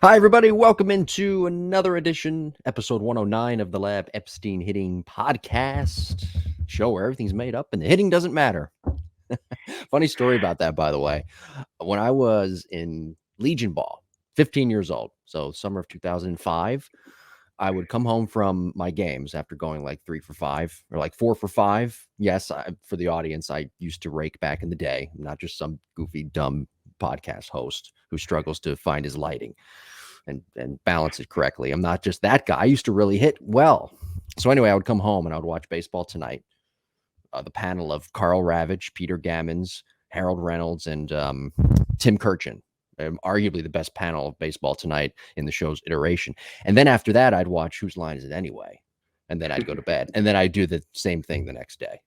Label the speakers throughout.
Speaker 1: Hi, everybody. Welcome into another edition, episode 109 of the Lab Epstein Hitting Podcast show where everything's made up and the hitting doesn't matter. Funny story about that, by the way. When I was in Legion Ball, 15 years old, so summer of 2005, I would come home from my games after going like 3 for 5 or like 4 for 5. Yes, for the audience, I used to rake back in the day, not just some goofy, dumb podcast host who struggles to find his lighting and balance it correctly. I'm not just that guy. I used to really hit well. So anyway, I would come home and I would watch Baseball Tonight. The panel of Carl Ravitch, Peter Gammons, Harold Reynolds, and Tim Kirchin. Arguably the best panel of Baseball Tonight in the show's iteration. And then after that, I'd watch Whose Line Is It Anyway? And then I'd go to bed. And then I'd do the same thing the next day.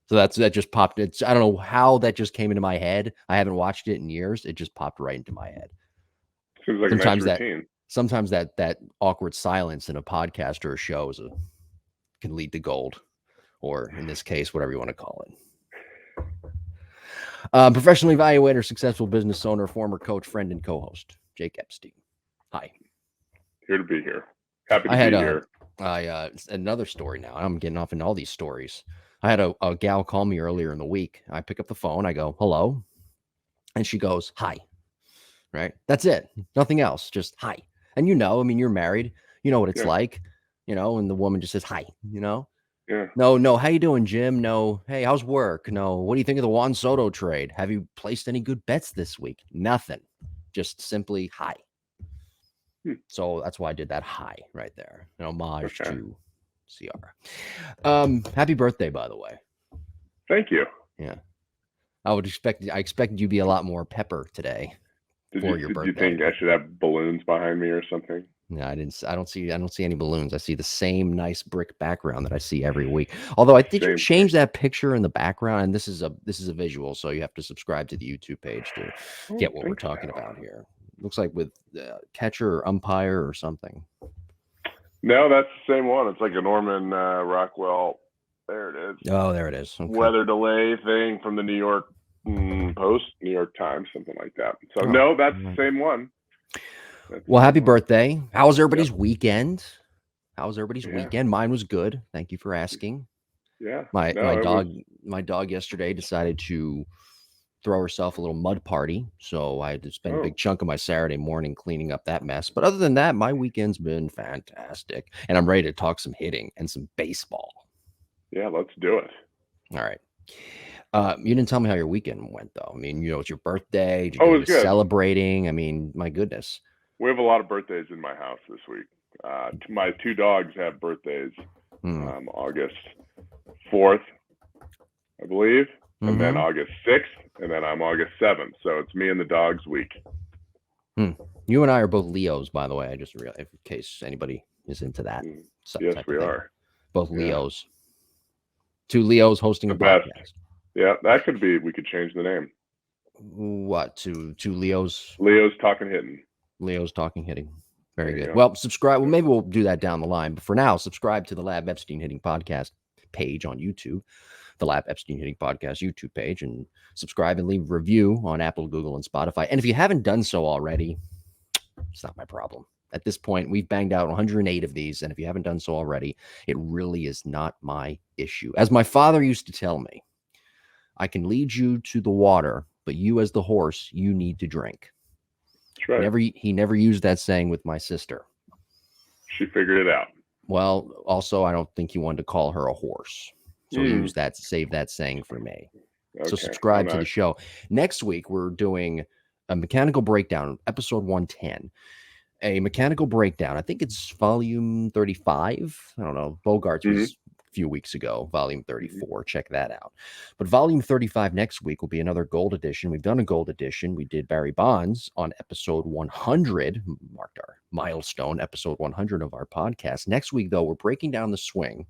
Speaker 1: So that just popped. I don't know how that just came into my head. I haven't watched it in years. It just popped right into my head.
Speaker 2: Seems like sometimes a nice routine.
Speaker 1: Sometimes that awkward silence in a podcast or a show can lead to gold, or in this case, whatever you want to call it. Professional evaluator, successful business owner, former coach, friend, and co-host, Jake Epstein. Hi.
Speaker 2: Here to be here. Happy to be here.
Speaker 1: Another story now. I'm getting off into all these stories. I had a gal call me earlier in the week. I pick up the phone. I go, hello. And she goes, hi. Right. That's it. Nothing else. Just hi. And you're married. You know what it's like, and the woman just says hi,
Speaker 2: Yeah.
Speaker 1: No. How you doing, Jim? No. Hey, how's work? No. What do you think of the Juan Soto trade? Have you placed any good bets this week? Nothing. Just simply hi. So that's why I did that hi right there. An homage to CR. Happy birthday, by the way.
Speaker 2: Thank you.
Speaker 1: Yeah. I expected you to be a lot more pepper today.
Speaker 2: Did you think I should have balloons behind me or something?
Speaker 1: No, I didn't. I don't see any balloons. I see the same nice brick background that I see every week. Although you change that picture in the background, and this is a visual, so you have to subscribe to the YouTube page to get what we're talking about here. Looks like with catcher or umpire or something.
Speaker 2: No, that's the same one. It's like a Norman Rockwell. There it is.
Speaker 1: Oh, there it is. Okay.
Speaker 2: Weather delay thing from the New York Post, New York Times, something like that. So no, that's the same one.
Speaker 1: Well, happy birthday. How was everybody's weekend? Weekend? Mine was good. Thank you for asking.
Speaker 2: Yeah.
Speaker 1: My dog yesterday decided to throw herself a little mud party. So I had to spend a big chunk of my Saturday morning cleaning up that mess. But other than that, my weekend's been fantastic. And I'm ready to talk some hitting and some baseball.
Speaker 2: Yeah, let's do it.
Speaker 1: All right. You didn't tell me how your weekend went, though. I mean, it's your birthday.
Speaker 2: It was good.
Speaker 1: Celebrating. I mean, my goodness.
Speaker 2: We have a lot of birthdays in my house this week. My two dogs have birthdays. August 4th, I believe, and then August 6th, and then I'm August 7th. So it's me and the dogs week.
Speaker 1: You and I are both Leos, by the way. I just realized, in case anybody is into that.
Speaker 2: Yes, we are.
Speaker 1: Both Leos. Two Leos hosting a podcast.
Speaker 2: Yeah, that could be. We could change the name.
Speaker 1: What? To Leos?
Speaker 2: Leos Talking Hitting.
Speaker 1: Leos Talking Hitting. Very good. Well, subscribe. Well, maybe we'll do that down the line. But for now, subscribe to the Lab Epstein Hitting Podcast page on YouTube, the Lab Epstein Hitting Podcast YouTube page, and subscribe and leave a review on Apple, Google, and Spotify. And if you haven't done so already, it's not my problem. At this point, we've banged out 108 of these. And if you haven't done so already, it really is not my issue. As my father used to tell me, I can lead you to the water, but you as the horse, you need to drink.
Speaker 2: That's right.
Speaker 1: He never used that saying with my sister.
Speaker 2: She figured it out.
Speaker 1: Well, also, I don't think he wanted to call her a horse. So he used that to save that saying for me. Okay. So subscribe to the show. Next week, we're doing a mechanical breakdown, episode 110. A mechanical breakdown. I think it's volume 35. I don't know. Bogarts was a few weeks ago, volume 34. Check that out. But volume 35 next week will be another gold edition. We've done a gold edition. We did Barry Bonds on episode 100, marked our milestone, episode 100 of our podcast. Next week, though, we're breaking down the swing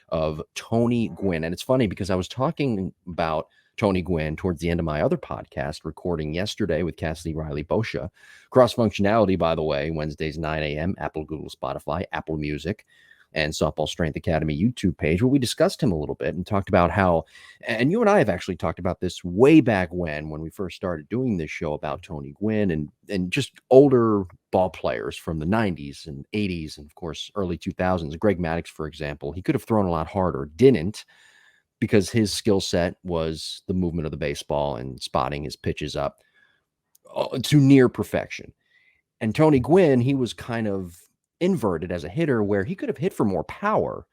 Speaker 1: of Tony Gwynn. And it's funny because I was talking about Tony Gwynn towards the end of my other podcast, recording yesterday with Cassidy Riley Boscia. Cross functionality, by the way, Wednesdays, 9 a.m., Apple, Google, Spotify, Apple Music, and Softball Strength Academy YouTube page, where we discussed him a little bit and talked about how, and you and I have actually talked about this way back when we first started doing this show about Tony Gwynn and just older ball players from the 90s and 80s and, of course, early 2000s. Greg Maddux, for example, he could have thrown a lot harder, didn't, because his skill set was the movement of the baseball and spotting his pitches up to near perfection. And Tony Gwynn, he was kind of inverted as a hitter, where he could have hit for more power,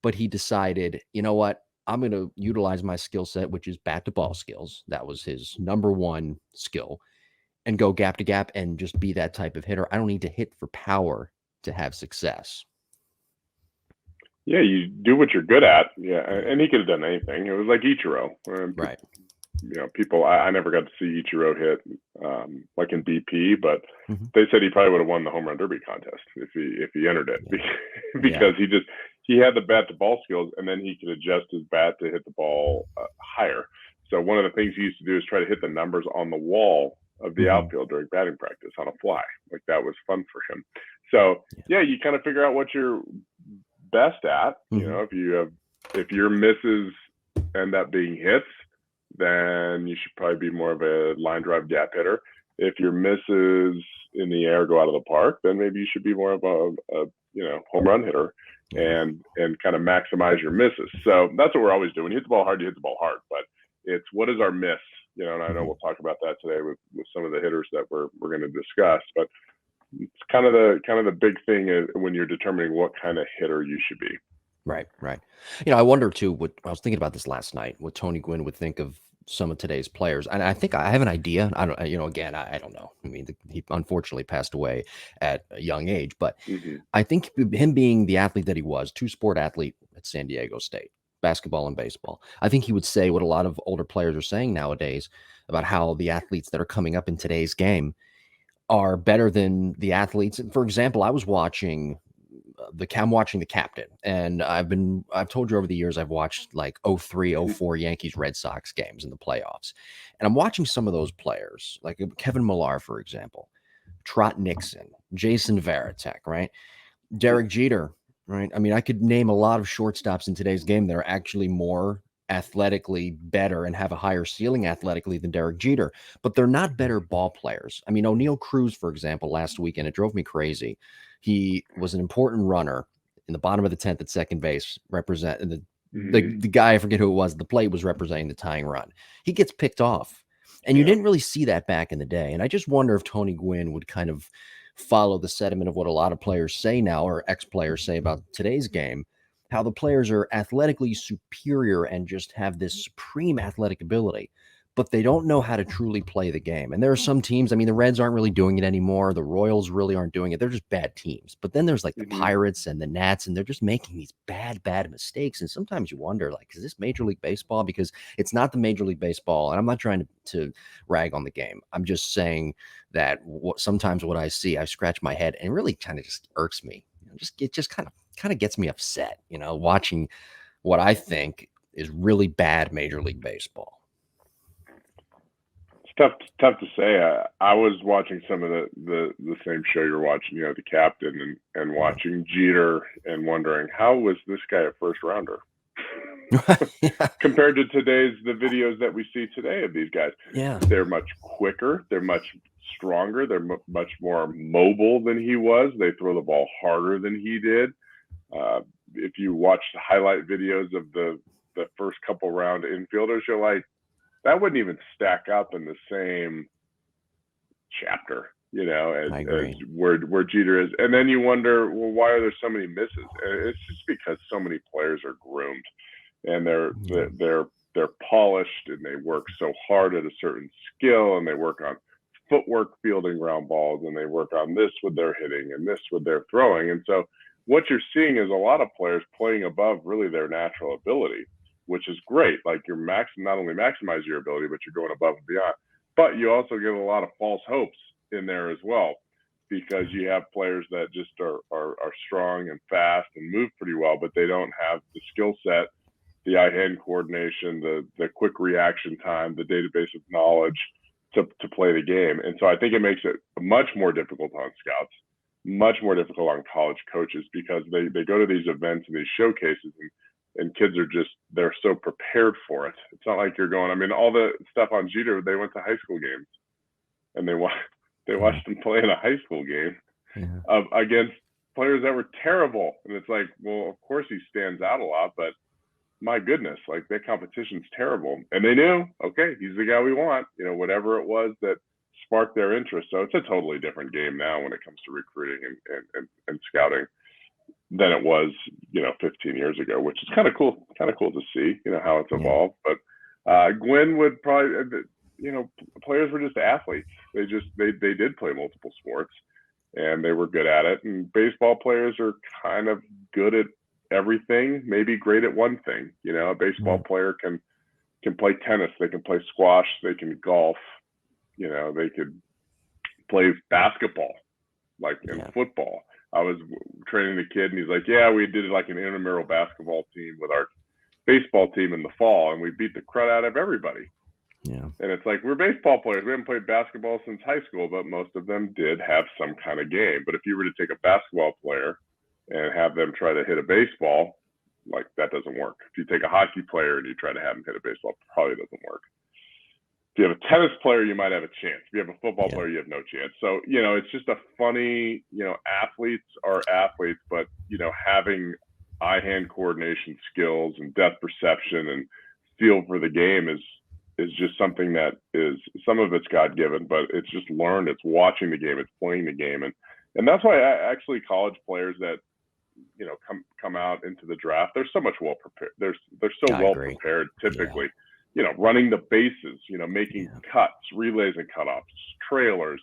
Speaker 1: but he decided, you know what, I'm going to utilize my skill set, which is bat to ball skills. That was his number one skill, and go gap to gap and just be that type of hitter. I don't need to hit for power to have success.
Speaker 2: Yeah, you do what you're good at. Yeah, and he could have done anything. It was like Ichiro.
Speaker 1: Right.
Speaker 2: You know, people, I never got to see Ichiro hit like in BP, but they said he probably would have won the home run derby contest if he entered it, because he had the bat to ball skills, and then he could adjust his bat to hit the ball higher. So one of the things he used to do is try to hit the numbers on the wall of the outfield during batting practice on a fly. Like, that was fun for him. So yeah, you kind of figure out what you're best at. You know, if your misses end up being hits, then you should probably be more of a line drive gap hitter. If your misses in the air go out of the park, then maybe you should be more of a home run hitter and kind of maximize your misses. So that's what we're always doing. When you hit the ball hard, you hit the ball hard. But it's, what is our miss? You know, and I know we'll talk about that today with some of the hitters that we're going to discuss. But it's kind of the big thing when you're determining what kind of hitter you should be.
Speaker 1: Right. You know, I wonder too, I was thinking about this last night, what Tony Gwynn would think of some of today's players. And I think I have an idea. I don't know. I mean, he unfortunately passed away at a young age, but I think him being the athlete that he was, two-sport athlete at San Diego State, basketball and baseball, I think he would say what a lot of older players are saying nowadays about how the athletes that are coming up in today's game are better than the athletes. For example, I'm watching the Captain, and I've told you over the years, I've watched like 03, 04 Yankees Red Sox games in the playoffs. And I'm watching some of those players, like Kevin Millar, for example, Trot Nixon, Jason Varitek, right? Derek Jeter, right? I mean, I could name a lot of shortstops in today's game that are actually more athletically better and have a higher ceiling athletically than Derek Jeter, but they're not better ball players. I mean, O'Neal Cruz, for example, last weekend, it drove me crazy. He was an important runner in the bottom of the 10th at second base, representing the guy, I forget who it was, the plate was representing the tying run. He gets picked off, and you didn't really see that back in the day. And I just wonder if Tony Gwynn would kind of follow the sentiment of what a lot of players say now, or ex-players say about today's game, how the players are athletically superior and just have this supreme athletic ability, but they don't know how to truly play the game. And there are some teams, I mean, the Reds aren't really doing it anymore. The Royals really aren't doing it. They're just bad teams. But then there's like the Pirates and the Nats, and they're just making these bad mistakes. And sometimes you wonder, like, is this Major League Baseball? Because it's not the Major League Baseball. And I'm not trying to rag on the game. I'm just saying that sometimes what I see, I scratch my head, and it really kind of just irks me. It just kind of gets me upset, watching what I think is really bad Major League Baseball.
Speaker 2: It's tough to say. I was watching some of the same show you're watching, the Captain, and watching Jeter and wondering, how was this guy a first rounder compared to the videos that we see today of these guys?
Speaker 1: Yeah,
Speaker 2: they're much quicker, they're much stronger, they're much more mobile than he was. They throw the ball harder than he did. If you watch the highlight videos of the first couple round infielders, you're like, that wouldn't even stack up in the same chapter, as where Jeter is. And then you wonder, well, why are there so many misses? And it's just because so many players are groomed, and they're polished, and they work so hard at a certain skill, and they work on footwork fielding ground balls, and they work on this with their hitting and this with their throwing. And so what you're seeing is a lot of players playing above really their natural ability, which is great. Like, you're not only maximize your ability, but you're going above and beyond. But you also get a lot of false hopes in there as well, because you have players that just are strong and fast and move pretty well, but they don't have the skill set, the eye-hand coordination, the quick reaction time, the database of knowledge to play the game. And so I think it makes it much more difficult on scouts. much more difficult on college coaches because they go to these events and these showcases and kids are just, they're so prepared for it. It's not like you're going, I mean, all the stuff on Jeter, they went to high school games and they watched him play in a high school game against players that were terrible. And it's like, well, of course he stands out a lot, but my goodness, like that competition's terrible. And they knew, okay, he's the guy we want, you know, whatever it was that sparked their interest. So it's a totally different game now when it comes to recruiting and scouting than it was, you know, 15 years ago, which is kind of cool to see, you know, how it's evolved. But Gwen would probably, you know, players were just athletes. They did play multiple sports and they were good at it. And baseball players are kind of good at everything, maybe great at one thing. You know, a baseball player can play tennis, they can play squash, they can golf, you know, they could play basketball, like in football. I was training a kid and he's like, yeah, we did like an intramural basketball team with our baseball team in the fall and we beat the crud out of everybody.
Speaker 1: Yeah.
Speaker 2: And it's like, we're baseball players. We haven't played basketball since high school, but most of them did have some kind of game. But if you were to take a basketball player and have them try to hit a baseball, like that doesn't work. If you take a hockey player and you try to have them hit a baseball, it probably doesn't work. If you have a tennis player, you might have a chance. If you have a football player, you have no chance. So, you know, it's just a funny, you know, athletes are athletes, but, you know, having eye-hand coordination skills and depth perception and feel for the game is just something that is, some of it's God-given, but it's just learned. It's watching the game. It's playing the game. And that's why actually college players that, you know, come out into the draft, they're so much well prepared. They're so well prepared typically. You know, running the bases, you know, making cuts, relays and cutoffs, trailers,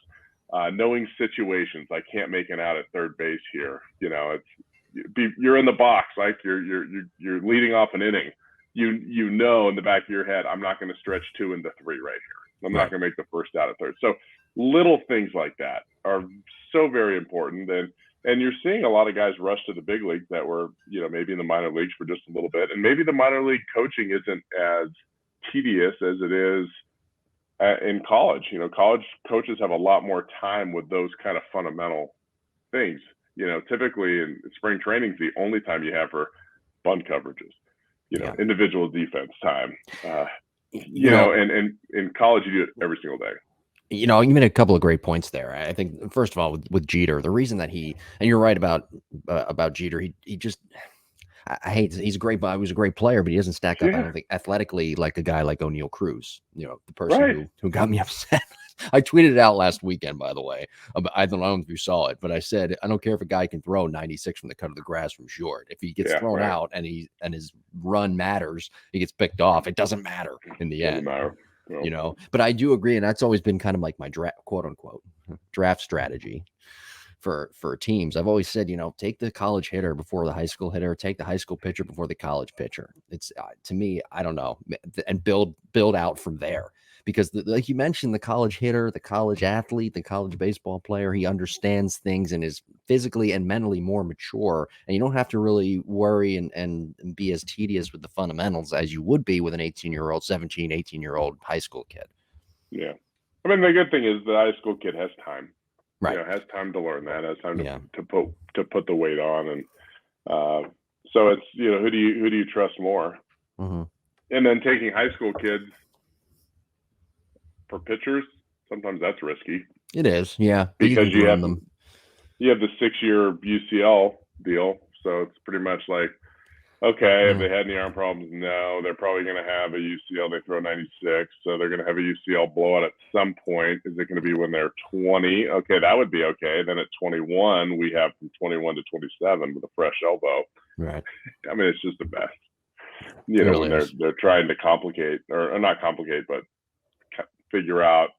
Speaker 2: knowing situations. I can't make an out at third base here. You know, you're in the box, like you're leading off an inning. You know, in the back of your head, I'm not going to stretch 2 into 3 right here. I'm not going to make the first out at third. So little things like that are so very important. And you're seeing a lot of guys rush to the big leagues that were, you know, maybe in the minor leagues for just a little bit. And maybe the minor league coaching isn't as tedious as it is in college. You know, college coaches have a lot more time with those kind of fundamental things. You know, typically in spring training is the only time you have for bunt coverages, you know, individual defense time. You know, and in college you do it every single day.
Speaker 1: You know, you made a couple of great points there. I think, first of all, with Jeter, the reason that and you're right about Jeter, he just, I hate, he's a great, he was a great player, but he doesn't stack up, I don't think, athletically like a guy like O'Neal Cruz, you know, the person who got me upset. I tweeted it out last weekend, by the way. I don't know if you saw it, but I said, I don't care if a guy can throw 96 from the cut of the grass from short. If he gets thrown out and his run matters, he gets picked off. It doesn't matter in the end. You know, but I do agree, and that's always been kind of like my quote unquote draft strategy for teams. I've always said, you know, take the college hitter before the high school hitter, take the high school pitcher before the college pitcher. It's to me, I don't know, and build out from there. Because like you mentioned, the college hitter, the college athlete, the college baseball player, he understands things and is physically and mentally more mature. And you don't have to really worry and be as tedious with the fundamentals as you would be with an 18-year-old, 17, 18-year-old high school kid.
Speaker 2: Yeah. I mean, the good thing is the high school kid has time.
Speaker 1: Right.
Speaker 2: You know, has time to learn that, has time to put the weight on. And so it's, you know, who do you trust more?
Speaker 1: Mm-hmm.
Speaker 2: And then taking high school kids for pitchers, sometimes that's risky.
Speaker 1: It is, yeah.
Speaker 2: Because you have the 6-year UCL deal, so it's pretty much like, okay, if they had any arm problems, no, they're probably going to have a UCL. They throw 96, so they're going to have a UCL blowout at some point. Is it going to be when they're 20? Okay, that would be okay. Then at 21, we have from 21 to 27 with a fresh elbow.
Speaker 1: Right.
Speaker 2: I mean, it's just the best. You know, when they're trying to complicate, or not complicate, but figure out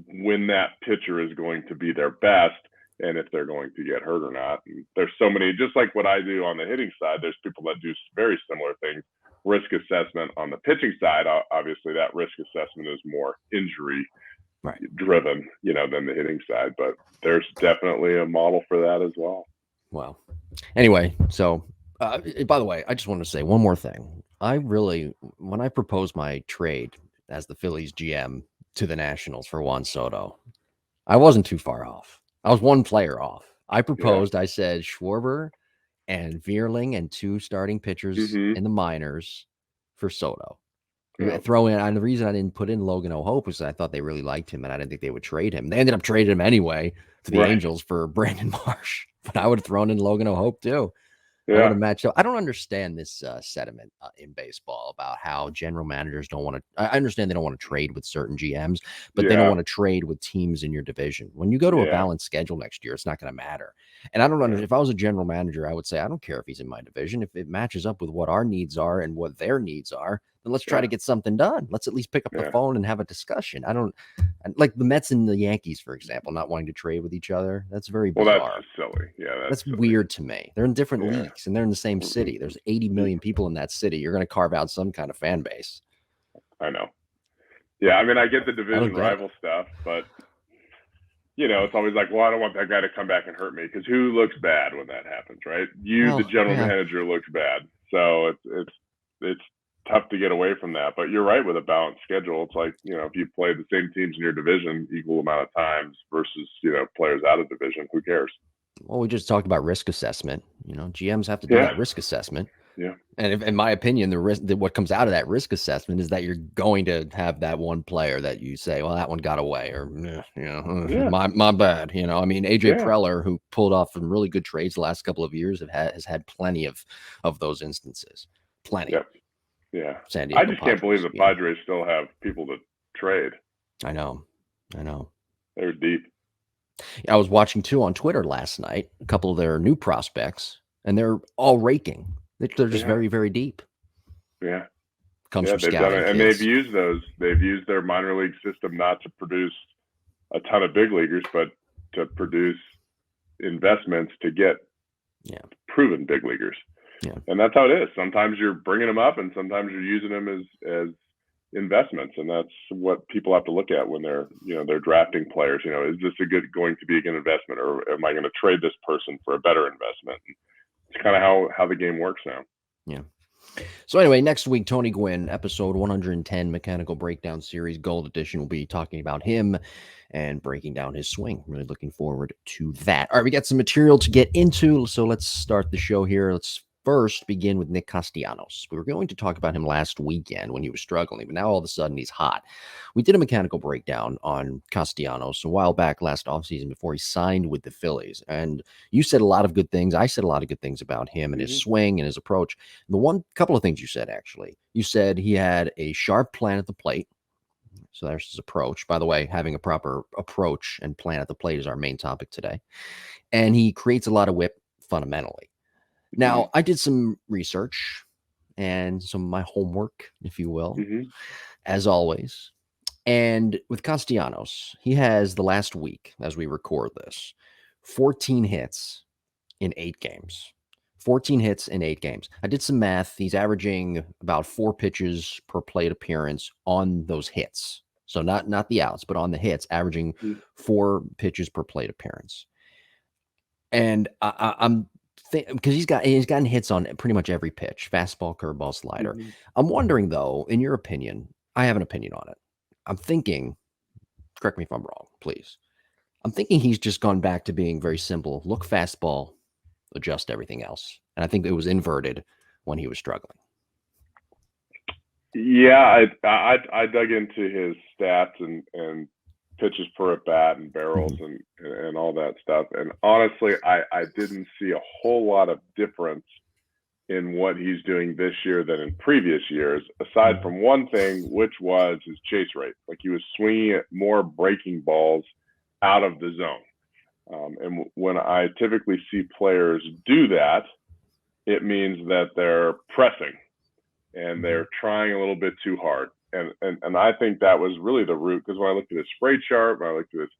Speaker 2: when that pitcher is going to be their best and if they're going to get hurt or not. And there's so many, just like what I do on the hitting side, there's people that do very similar things. Risk assessment on the pitching side, obviously that risk assessment is more injury driven, you know, than the hitting side, but there's definitely a model for that as well.
Speaker 1: Wow. Anyway, so by the way, I just want to say one more thing. When I proposed my trade as the Phillies GM to the Nationals for Juan Soto, I wasn't too far off. I was one player off. I proposed, I said Schwarber and Vierling and 2 starting pitchers in the minors for Soto. Throw in, and the reason I didn't put in Logan O'Hoppe was I thought they really liked him and I didn't think they would trade him. They ended up trading him anyway to the Angels for Brandon Marsh, but I would have thrown in Logan O'Hoppe too. I would have matched up. I don't understand this sentiment in baseball about how general managers don't want to. I understand they don't want to trade with certain GMs, but they don't want to trade with teams in your division. When you go to a balanced schedule next year, it's not going to matter. And I don't understand. If I was a general manager, I would say I don't care if he's in my division. If it matches up with what our needs are and what their needs are, then let's try to get something done. Let's at least pick up the phone and have a discussion. I don't like the Mets and the Yankees, for example, not wanting to trade with each other. That's very bizarre.
Speaker 2: Well, that's just silly. Yeah,
Speaker 1: that's weird to me. They're in different leagues and they're in the same city. There's 80 million people in that city. You're going to carve out some kind of fan base.
Speaker 2: I know. Yeah, I mean, I get the division rival stuff, but it's always like, well, I don't want that guy to come back and hurt me, because who looks bad when that happens, right? The general manager, looks bad. So it's tough to get away from that. But you're right, with a balanced schedule, it's like, if you play the same teams in your division equal amount of times versus, players out of division, who cares?
Speaker 1: Well, we just talked about risk assessment. GMs have to do that risk assessment.
Speaker 2: Yeah.
Speaker 1: And if, in my opinion, what comes out of that risk assessment is that you're going to have that one player that you say, well, that one got away, or my bad. I mean, AJ Preller, who pulled off some really good trades the last couple of years, has had plenty of those instances. Plenty.
Speaker 2: Yep. Yeah.
Speaker 1: San Diego
Speaker 2: I just can't believe the Padres still have people to trade.
Speaker 1: I know.
Speaker 2: They're deep.
Speaker 1: I was watching too on Twitter last night, a couple of their new prospects, and they're all raking. They're just very, very deep.
Speaker 2: Yeah.
Speaker 1: Comes from
Speaker 2: they've
Speaker 1: scouting
Speaker 2: done it, and they've used their minor league system not to produce a ton of big leaguers, but to produce investments to get proven big leaguers.
Speaker 1: Yeah.
Speaker 2: And that's how it is. Sometimes you're bringing them up, and sometimes you're using them as investments, and that's what people have to look at when they're drafting players. Is this going to be a good investment, or am I going to trade this person for a better investment? It's kind of how the game works now.
Speaker 1: Yeah. So anyway, next week, Tony Gwynn, episode 110, Mechanical Breakdown Series Gold Edition. We'll be talking about him and breaking down his swing. Really looking forward to that. All right, we got some material to get into, so let's start the show here. Let's first begin with Nick Castellanos. We were going to talk about him last weekend when he was struggling, but now all of a sudden he's hot. We did a mechanical breakdown on Castianos a while back last offseason before he signed with the Phillies. And you said a lot of good things. I said a lot of good things about him and his swing and his approach. The couple of things you said, actually. You said he had a sharp plan at the plate. So there's his approach. By the way, having a proper approach and plan at the plate is our main topic today. And he creates a lot of whip fundamentally. Now, I did some research and some of my homework, if you will, as always. And with Castellanos, he has the last week, as we record this, 14 hits in 8 games. 14 hits in 8 games. I did some math. He's averaging about 4 pitches per plate appearance on those hits. So not the outs, but on the hits, averaging 4 pitches per plate appearance. And I'm because he's gotten hits on pretty much every pitch, fastball, curveball, slider. I'm wondering, though, in your opinion, I have an opinion on it. I'm thinking, correct me if I'm wrong, please. I'm thinking he's just gone back to being very simple. Look fastball, adjust everything else. And I think it was inverted when he was struggling.
Speaker 2: Yeah, I dug into his stats and pitches per at bat and barrels and all that stuff. And honestly, I didn't see a whole lot of difference in what he's doing this year than in previous years, aside from one thing, which was his chase rate. Like, he was swinging at more breaking balls out of the zone. And when I typically see players do that, it means that they're pressing and they're trying a little bit too hard. And I think that was really the root, because when I looked at his spray chart, when I looked at his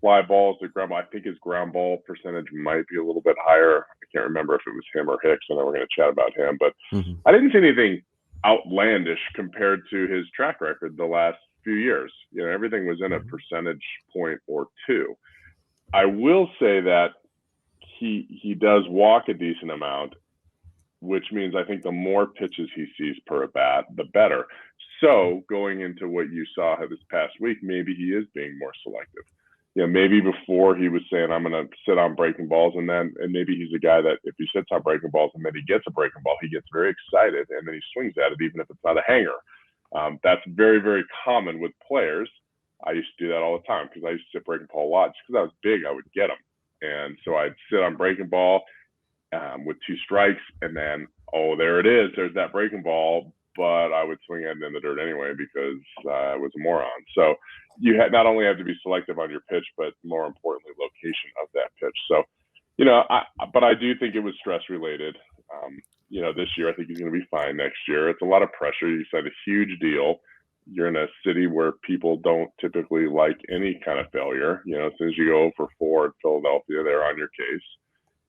Speaker 2: fly balls to ground ball, I think his ground ball percentage might be a little bit higher. I can't remember if it was him or Hicks, and then we're going to chat about him. But I didn't see anything outlandish compared to his track record the last few years. Everything was in a percentage point or two. I will say that he does walk a decent amount, which means I think the more pitches he sees per at bat, the better. So going into what you saw this past week, maybe he is being more selective. maybe before he was saying, I'm going to sit on breaking balls. And maybe he's a guy that if he sits on breaking balls and then he gets a breaking ball, he gets very excited and then he swings at it, even if it's not a hanger. That's very, very common with players. I used to do that all the time because I used to sit breaking ball a lot. Just because I was big, I would get them. And so I'd sit on breaking ball with 2 strikes, and then, there it is. There's that breaking ball, but I would swing it in the dirt anyway because I was a moron. So you not only have to be selective on your pitch, but more importantly, location of that pitch. So, but I do think it was stress related. This year, I think he's going to be fine next year. It's a lot of pressure. You signed a huge deal. You're in a city where people don't typically like any kind of failure. As soon as you go for 4 in Philadelphia, they're on your case.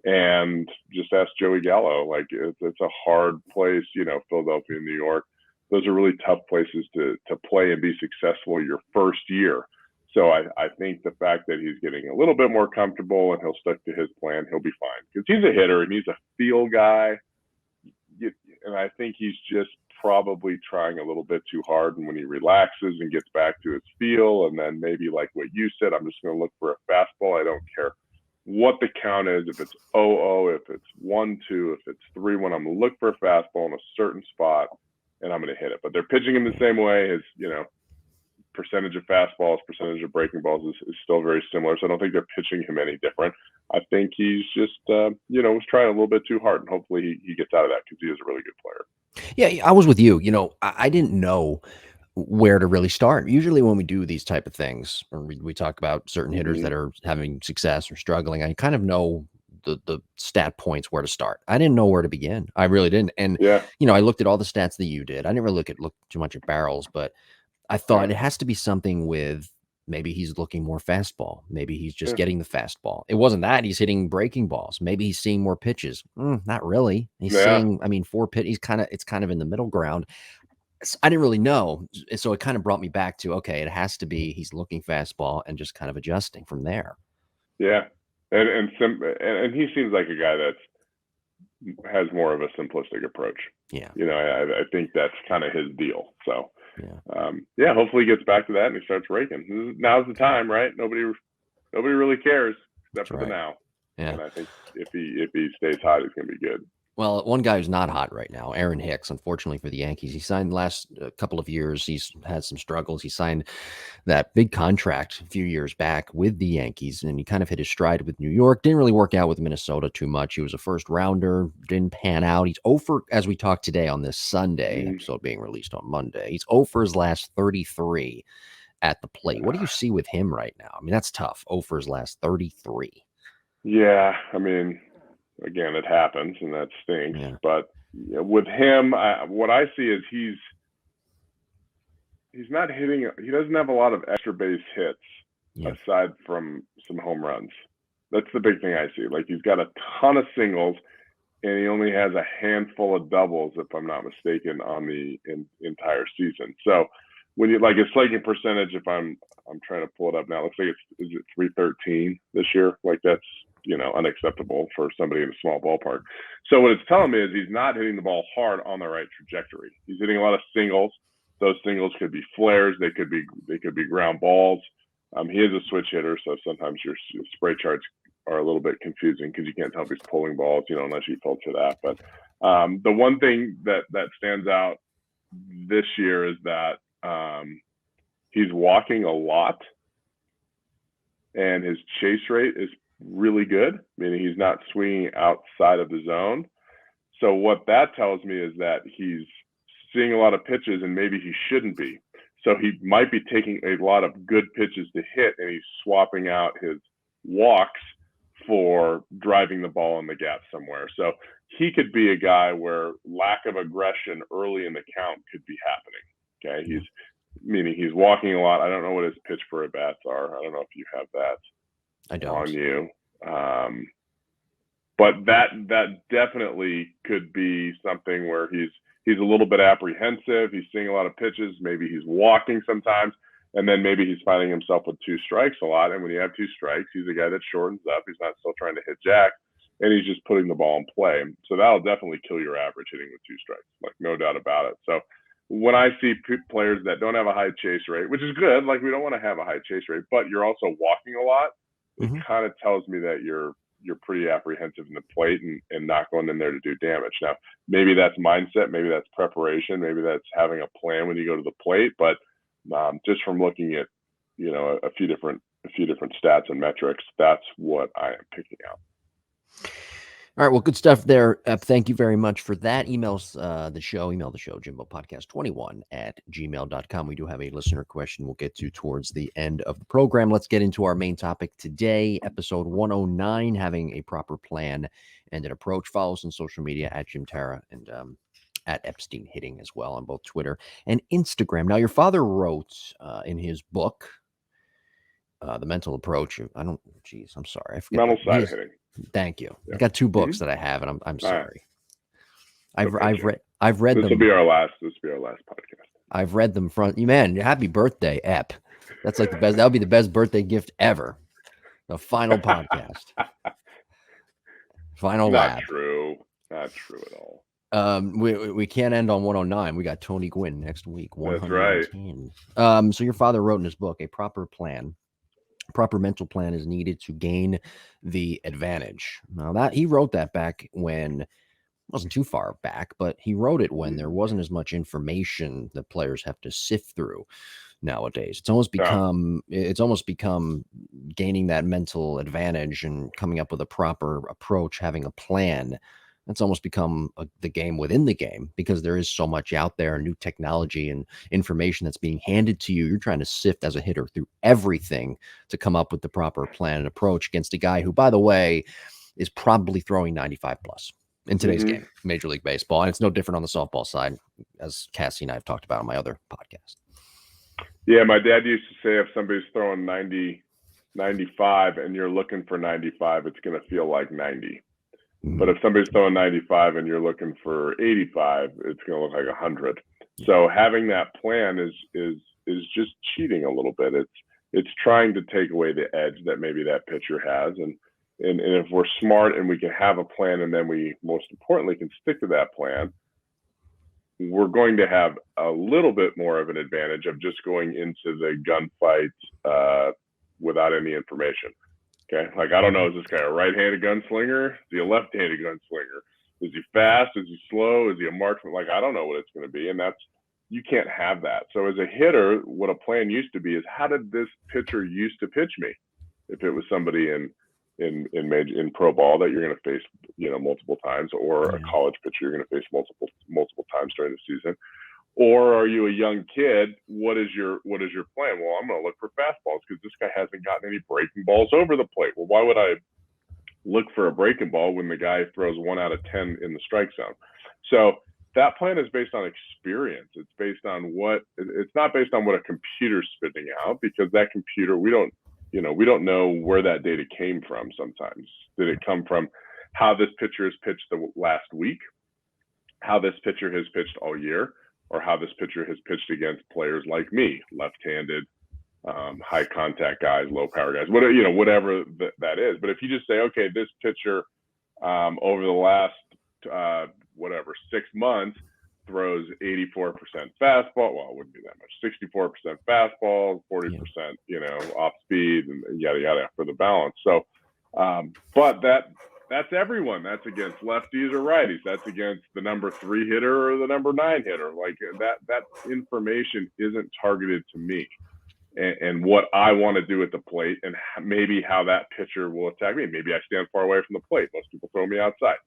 Speaker 2: And just ask Joey Gallo. Like, it's a hard place, Philadelphia and New York. Those are really tough places to play and be successful your first year. So I think the fact that he's getting a little bit more comfortable and he'll stick to his plan, he'll be fine. Because he's a hitter and he's a feel guy. And I think he's just probably trying a little bit too hard. And when he relaxes and gets back to his feel, and then maybe like what you said, I'm just going to look for a fastball. I don't care what the count is, if it's 0-0, if it's 1-2, if it's 3-1, I'm going to look for a fastball in a certain spot and I'm going to hit it. But they're pitching him the same way. His, percentage of fastballs, percentage of breaking balls is still very similar. So I don't think they're pitching him any different. I think he's just, was trying a little bit too hard, and hopefully he gets out of that because he is a really good player.
Speaker 1: Yeah, I was with you. I didn't know where to really start. Usually when we do these type of things, or we talk about certain hitters that are having success or struggling, I kind of know the stat points where to start. I didn't know where to begin. I really didn't. And, I looked at all the stats that you did. I didn't really look too much at barrels, but I thought it has to be something with maybe he's looking more fastball. Maybe he's just getting the fastball. It wasn't that he's hitting breaking balls. Maybe he's seeing more pitches. Not really. He's seeing, 4 pitches. It's kind of in the middle ground. I didn't really know. So it kind of brought me back to, okay, it has to be he's looking fastball and just kind of adjusting from there.
Speaker 2: Yeah. And he seems like a guy that has more of a simplistic approach.
Speaker 1: Yeah.
Speaker 2: I think that's kind of his deal. So, hopefully he gets back to that and he starts raking. Now's the time, right? Nobody really cares except for the now.
Speaker 1: Yeah.
Speaker 2: And I think if he stays hot, it's going to be good.
Speaker 1: Well, one guy who's not hot right now, Aaron Hicks, unfortunately for the Yankees, he signed the last couple of years. He's had some struggles. He signed that big contract a few years back with the Yankees, and he kind of hit his stride with New York. Didn't really work out with Minnesota too much. He was a first rounder, didn't pan out. He's 0 for, as we talk today on this Sunday, episode being released on Monday, he's 0 for his last 33 at the plate. What do you see with him right now? That's tough. 0 for his last 33.
Speaker 2: Yeah, again, it happens, and that stinks. Yeah. But with him, what I see is he's not hitting. He doesn't have a lot of extra base hits aside from some home runs. That's the big thing I see. Like, he's got a ton of singles, and he only has a handful of doubles, if I'm not mistaken, on the entire season. So when you his slugging percentage, if I'm trying to pull it up now, it looks like is it 313 this year? Like, that's unacceptable for somebody in a small ballpark. So what it's telling me is he's not hitting the ball hard on the right trajectory. He's hitting a lot of singles. Those singles could be flares. They could be ground balls. He is a switch hitter, so sometimes your spray charts are a little bit confusing because you can't tell if he's pulling balls, unless you filter that. But the one thing that stands out this year is that he's walking a lot, and his chase rate is really good, meaning he's not swinging outside of the zone. So what that tells me is that he's seeing a lot of pitches, and maybe he shouldn't be. So he might be taking a lot of good pitches to hit, and he's swapping out his walks for driving the ball in the gap somewhere. So he could be a guy where lack of aggression early in the count could be happening. Okay, meaning he's walking a lot. I don't know what his pitch per at bats are. I don't know if you have that.
Speaker 1: I don't.
Speaker 2: On you. But that definitely could be something where he's a little bit apprehensive. He's seeing a lot of pitches. Maybe he's walking sometimes, and then maybe he's finding himself with 2 strikes a lot. And when you have 2 strikes, he's a guy that shortens up. He's not still trying to hit jack, and he's just putting the ball in play. So that'll definitely kill your average hitting with 2 strikes, like, no doubt about it. So when I see players that don't have a high chase rate, which is good, like we don't want to have a high chase rate, but you're also walking a lot, it kind of tells me that you're pretty apprehensive in the plate and not going in there to do damage. Now, maybe that's mindset, maybe that's preparation, maybe that's having a plan when you go to the plate, but just from looking at, a few different stats and metrics, that's what I am picking out.
Speaker 1: All right, well, good stuff there. Thank you very much for that. Email the show, jimbopodcast21@gmail.com. We do have a listener question we'll get to towards the end of the program. Let's get into our main topic today, episode 109, having a proper plan and an approach. Follow us on social media at Jim Tara and at Epstein Hitting as well on both Twitter and Instagram. Now, your father wrote in his book, The Mental Approach. I'm sorry. I forget.
Speaker 2: Mental Side of Hitting.
Speaker 1: Thank you. Yeah. I got two books that I have, and I'm sorry. I've read them.
Speaker 2: This will be our last podcast.
Speaker 1: I've read them man. Happy birthday, Ep. That's like the best. That would be the best birthday gift ever. The final podcast. Final lap.
Speaker 2: Not true at all.
Speaker 1: We can't end on 109. We got Tony Gwynn next week.
Speaker 2: That's right.
Speaker 1: So your father wrote in his book, a proper mental plan is needed to gain the advantage. Now that he wrote that back when, it wasn't too far back, but he wrote it when there wasn't as much information that players have to sift through nowadays. It's almost become gaining that mental advantage and coming up with a proper approach, having a plan. It's almost become the game within the game, because there is so much out there, new technology and information that's being handed to you. You're trying to sift as a hitter through everything to come up with the proper plan and approach against a guy who, by the way, is probably throwing 95 plus in today's game, Major League Baseball. And it's no different on the softball side, as Cassie and I have talked about on my other podcast.
Speaker 2: Yeah, my dad used to say if somebody's throwing 90, 95 and you're looking for 95, it's going to feel like 90. But if somebody's throwing 95 and you're looking for 85, it's going to look like 100. So having that plan is just cheating a little bit. It's trying to take away the edge that maybe that pitcher has. And if we're smart and we can have a plan, and then we most importantly can stick to that plan, we're going to have a little bit more of an advantage of just going into the gunfight without any information. Okay, like I don't know, is this guy a right-handed gunslinger? Is he a left-handed gunslinger? Is he fast? Is he slow? Is he a marksman? Like I don't know what it's going to be, and you can't have that. So as a hitter, what a plan used to be is, how did this pitcher used to pitch me? If it was somebody in pro ball that you're going to face, multiple times, or a college pitcher you're going to face multiple times during the season. Or are you a young kid? What is your plan? Well, I'm going to look for fastballs because this guy hasn't gotten any breaking balls over the plate. Well, why would I look for a breaking ball when the guy throws 1 out of 10 in the strike zone? So that plan is based on experience. It's based on it's not based on what a computer's spitting out, because that computer, we don't know where that data came from sometimes. Did it come from how this pitcher has pitched the last week, how this pitcher has pitched all year, or how this pitcher has pitched against players like me, left-handed, high contact guys, low power guys, whatever that is. But if you just say, okay, this pitcher over the last 6 months throws 84% fastball. Well, it wouldn't be that much. 64% fastball, 40%, off speed, and yada yada for the balance. So, but that's everyone. That's against lefties or righties. That's against the number 3 hitter or the number 9 hitter. Like that information isn't targeted to me and what I want to do at the plate, and maybe how that pitcher will attack me. Maybe I stand far away from the plate. Most people throw me outside,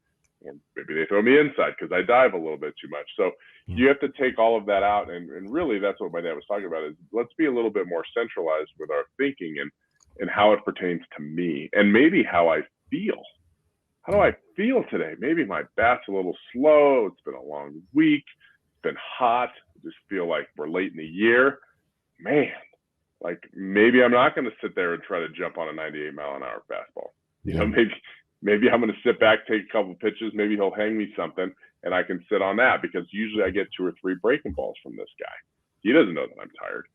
Speaker 2: or maybe they throw me inside because I dive a little bit too much. So you have to take all of that out. And really that's what my dad was talking about, is let's be a little bit more centralized with our thinking and how it pertains to me, and maybe how I feel. How do I feel today? Maybe my bat's a little slow. It's been a long week. It's been hot. I just feel like we're late in the year. Man, like maybe I'm not going to sit there and try to jump on a 98-mile-an-hour fastball. Maybe I'm going to sit back, take a couple pitches. Maybe he'll hang me something, and I can sit on that, because usually I get 2 or 3 breaking balls from this guy. He doesn't know that I'm tired.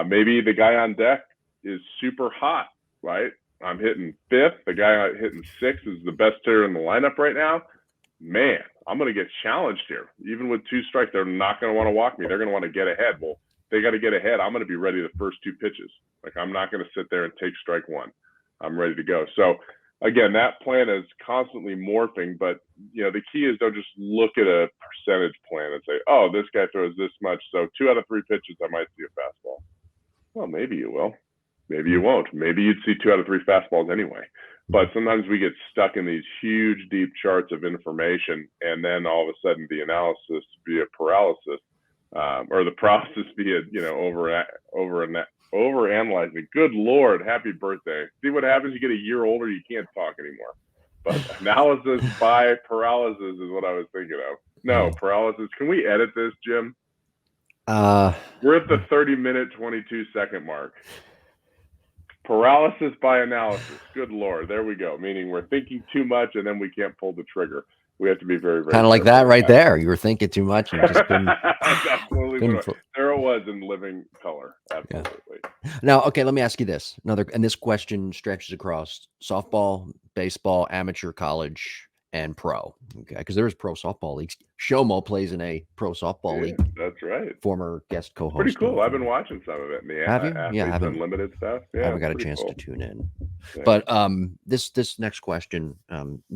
Speaker 2: Maybe the guy on deck is super hot, right? I'm hitting 5th. The guy hitting 6th is the best hitter in the lineup right now. man, I'm going to get challenged here. Even with 2 strikes, they're not going to want to walk me. They're going to want to get ahead. Well, they got to get ahead. I'm going to be ready the first 2 pitches. Like, I'm not going to sit there and take strike 1. I'm ready to go. So, again, that plan is constantly morphing. But, the key is don't just look at a percentage plan and say, oh, this guy throws this much. So 2 out of 3 pitches, I might see a fastball. Well, maybe you will. Maybe you won't. Maybe you'd see 2 out of 3 fastballs anyway. But sometimes we get stuck in these huge, deep charts of information, and then all of a sudden the analysis via paralysis, or the paralysis via, overanalyzing. Good Lord, happy birthday. See what happens? You get a year older, you can't talk anymore. But analysis by paralysis is what I was thinking of. No, paralysis. Can we edit this, Jim? We're at the 30-minute, 22-second mark. Paralysis by analysis. Good Lord. There we go. Meaning we're thinking too much and then we can't pull the trigger. We have to be very, very
Speaker 1: kind of like that right there. You were thinking too much and just couldn't.
Speaker 2: There it was in living color. Absolutely.
Speaker 1: Yeah. Now, okay, let me ask you this. And this question stretches across softball, baseball, amateur, college, and pro. Okay, because there is pro softball leagues. Shomo plays in a pro softball league.
Speaker 2: That's right.
Speaker 1: Former guest co-host.
Speaker 2: Pretty cool. I've been watching some of it.
Speaker 1: Have you? Yeah, I haven't.
Speaker 2: Unlimited stuff. Yeah,
Speaker 1: I haven't got a chance to tune in.
Speaker 2: Yeah.
Speaker 1: But this next question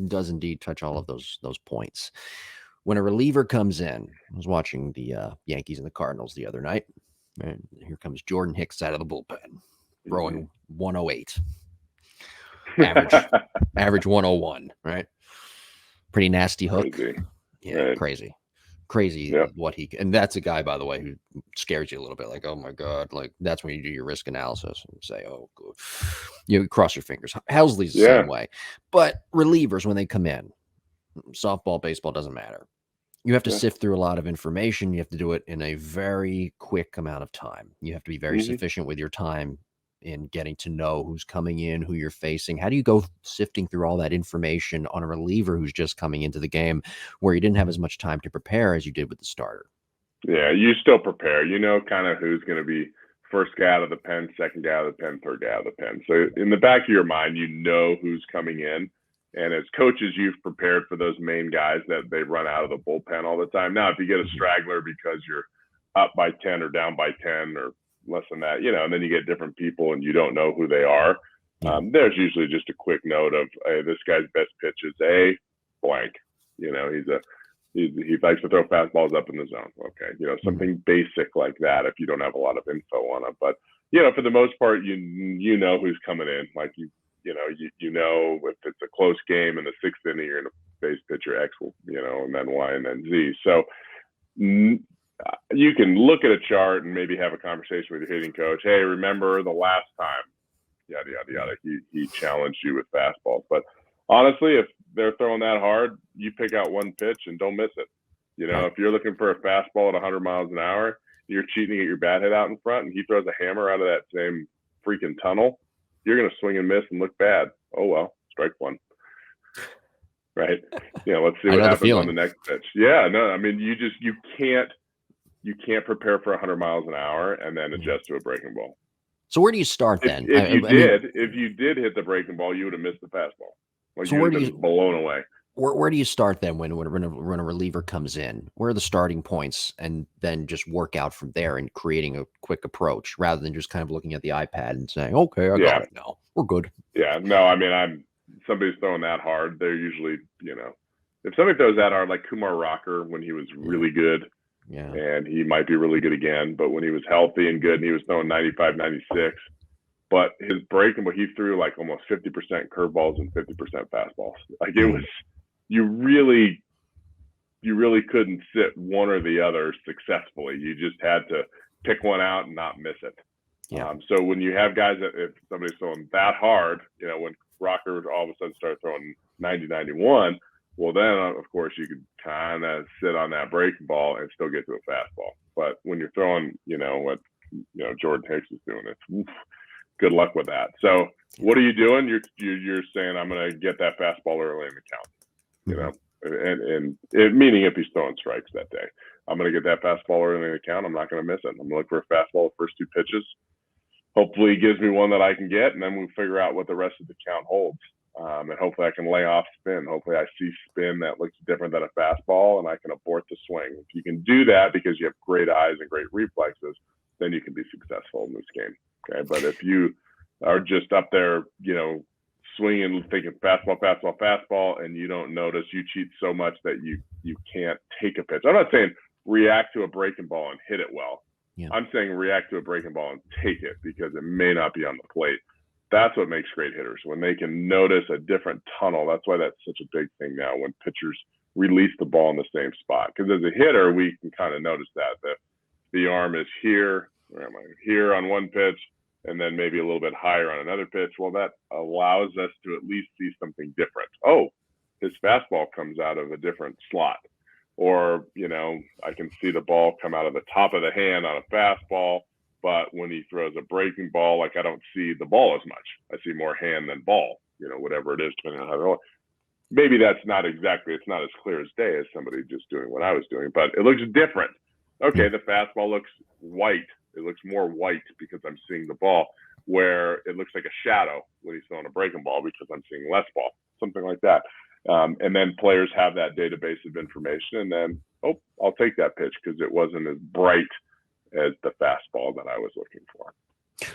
Speaker 1: does indeed touch all of those points. When a reliever comes in, I was watching the Yankees and the Cardinals the other night, and here comes Jordan Hicks out of the bullpen, throwing 108, average 101, right? Pretty nasty hook.
Speaker 2: Crazy.
Speaker 1: Yeah, right. Crazy
Speaker 2: yep.
Speaker 1: What he, and that's a guy, by the way, who scares you a little bit. Like, oh my God, like that's when you do your risk analysis and say, oh, good. You cross your fingers. Helsley's the same way. But relievers, when they come in, softball, baseball, doesn't matter. You have to sift through a lot of information. You have to do it in a very quick amount of time. You have to be very sufficient with your time in getting to know who's coming in, who you're facing. How do you go sifting through all that information on a reliever who's just coming into the game where you didn't have as much time to prepare as you did with the starter?
Speaker 2: Yeah, you still prepare. You know kind of who's going to be first guy out of the pen, second guy out of the pen, third guy out of the pen. So in the back of your mind, you know who's coming in. And as coaches, you've prepared for those main guys that they run out of the bullpen all the time. Now, if you get a straggler because you're up by 10 or down by 10 or less than that, and then you get different people and you don't know who they are. There's usually just a quick note of, hey, this guy's best pitch is a blank. He likes to throw fastballs up in the zone. Okay, something basic like that. If you don't have a lot of info on it, but for the most part, you know who's coming in. Like you know if it's a close game in the 6th inning, you're going to face pitcher X, and then Y and then Z. So. You can look at a chart and maybe have a conversation with your hitting coach. Hey, remember the last time, yada, yada, yada, he challenged you with fastballs. But honestly, if they're throwing that hard, you pick out one pitch and don't miss it. If you're looking for a fastball at 100 miles an hour, you're cheating at your bat head out in front, and he throws a hammer out of that same freaking tunnel, you're going to swing and miss and look bad. Oh, well, strike one. Right? Let's see what happens on the next pitch. Yeah, no, I mean, you can't prepare for 100 miles an hour and then adjust to a breaking ball.
Speaker 1: So where do you start then?
Speaker 2: If you did hit the breaking ball, you would have missed the fastball. Like so you would have been blown away.
Speaker 1: Where do you start then when a reliever comes in? Where are the starting points, and then just work out from there and creating a quick approach rather than just kind of looking at the iPad and saying, okay, I got it now. We're good.
Speaker 2: Yeah, no, I mean, somebody's throwing that hard. They're usually, if somebody throws that hard, like Kumar Rocker when he was really good, yeah, and he might be really good again, but when he was healthy and good and he was throwing 95, 96, but his breaking ball, he threw like almost 50% curveballs and 50% fastballs. Like it was, you really couldn't sit one or the other successfully. You just had to pick one out and not miss it. Yeah. So when you have guys that, if somebody's throwing that hard, when Rocker all of a sudden started throwing 90, 91, well, then, of course, you could kind of sit on that breaking ball and still get to a fastball. But when you're throwing, what Jordan Hicks is doing, it's good luck with that. So what are you doing? You're saying, I'm going to get that fastball early in the count, and meaning if he's throwing strikes that day, I'm going to get that fastball early in the count. I'm not going to miss it. I'm going to look for a fastball the first 2 pitches. Hopefully he gives me one that I can get, and then we'll figure out what the rest of the count holds. And hopefully I can lay off spin. Hopefully I see spin that looks different than a fastball, and I can abort the swing. If you can do that because you have great eyes and great reflexes, then you can be successful in this game. Okay, but if you are just up there, swinging, thinking fastball, fastball, fastball, and you don't notice, you cheat so much that you can't take a pitch. I'm not saying react to a breaking ball and hit it well. Yeah. I'm saying react to a breaking ball and take it because it may not be on the plate. That's what makes great hitters, when they can notice a different tunnel. That's why that's such a big thing now when pitchers release the ball in the same spot. Because as a hitter, we can kind of notice that the arm is here, where am I? Here on one pitch, and then maybe a little bit higher on another pitch. Well, that allows us to at least see something different. Oh, his fastball comes out of a different slot. Or, I can see the ball come out of the top of the hand on a fastball, but when he throws a breaking ball, I don't see the ball as much. I see more hand than ball, whatever it is, depending on how they're going. Maybe it's not as clear as day as somebody just doing what I was doing, but it looks different. Okay, the fastball looks white. It looks more white because I'm seeing the ball, where it looks like a shadow when he's throwing a breaking ball because I'm seeing less ball, something like that. And then players have that database of information, and then, I'll take that pitch because it wasn't as bright as the fastball that I was looking for.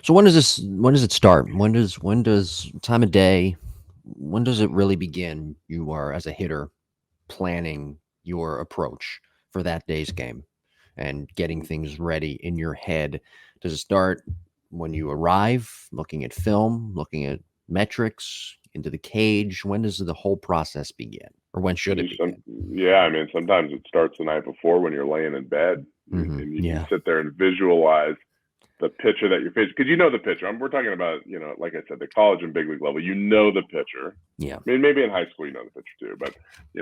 Speaker 1: So when does it start? When does time of day, when does it really begin? You are, as a hitter, planning your approach for that day's game and getting things ready in your head. Does it start when you arrive, looking at film, looking at metrics, into the cage? When does the whole process begin, or when should it begin?
Speaker 2: Sometimes it starts the night before when you're laying in bed, and you can sit there and visualize the pitcher that you're facing, because the pitcher. We're talking about, like I said, the college and big league level. The pitcher.
Speaker 1: Yeah.
Speaker 2: I mean, maybe in high school the pitcher too, but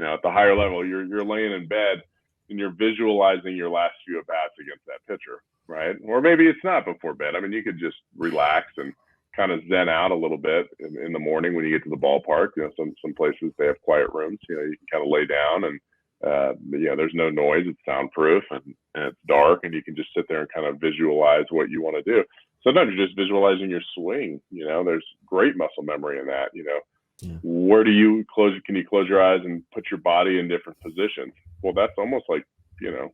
Speaker 2: at the higher level, you're laying in bed and you're visualizing your last few at bats against that pitcher, right? Or maybe it's not before bed. I mean, you could just relax and kind of zen out a little bit in the morning when you get to the ballpark. Some places they have quiet rooms. You can kind of lay down and there's no noise. It's soundproof and it's dark, and you can just sit there and kind of visualize what you want to do. Sometimes you're just visualizing your swing. There's great muscle memory in that. Where do you close? Can you close your eyes and put your body in different positions? Well, that's almost like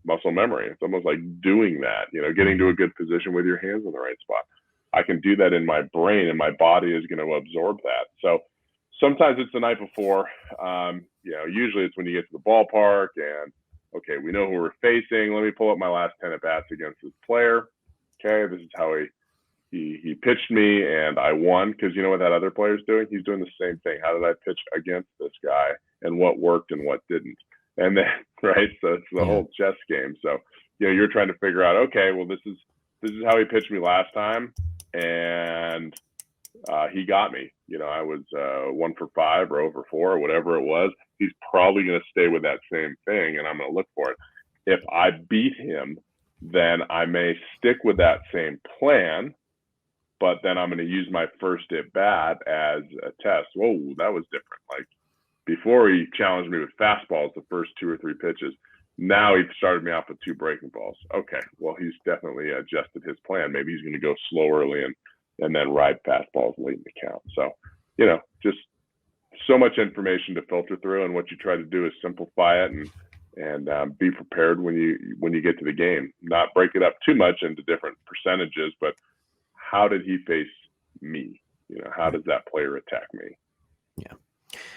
Speaker 2: muscle memory. It's almost like doing that. Getting to a good position with your hands in the right spot. I can do that in my brain, and my body is going to absorb that. So sometimes it's the night before. Usually it's when you get to the ballpark and, okay, we know who we're facing. Let me pull up my last 10 at-bats against this player. Okay, this is how he pitched me, and I won. Because you know what that other player's doing? He's doing the same thing. How did I pitch against this guy, and what worked and what didn't? And then, right, so it's the whole chess game. So, you're trying to figure out, okay, well, this is how he pitched me last time, and he got me. I was 1 for 5 or 0 for 4 or whatever it was. He's probably going to stay with that same thing, and I'm going to look for it. If I beat him, then I may stick with that same plan, but then I'm going to use my first at bat as a test. Whoa, that was different. Like before, he challenged me with fastballs the first 2 or 3 pitches. Now he started me off with 2 breaking balls. Okay, well, he's definitely adjusted his plan. Maybe he's going to go slow early and then ride fastballs late in the count. So, just so much information to filter through, and what you try to do is simplify it and be prepared when you get to the game. Not break it up too much into different percentages, but how did he face me? How does that player attack me?
Speaker 1: Yeah.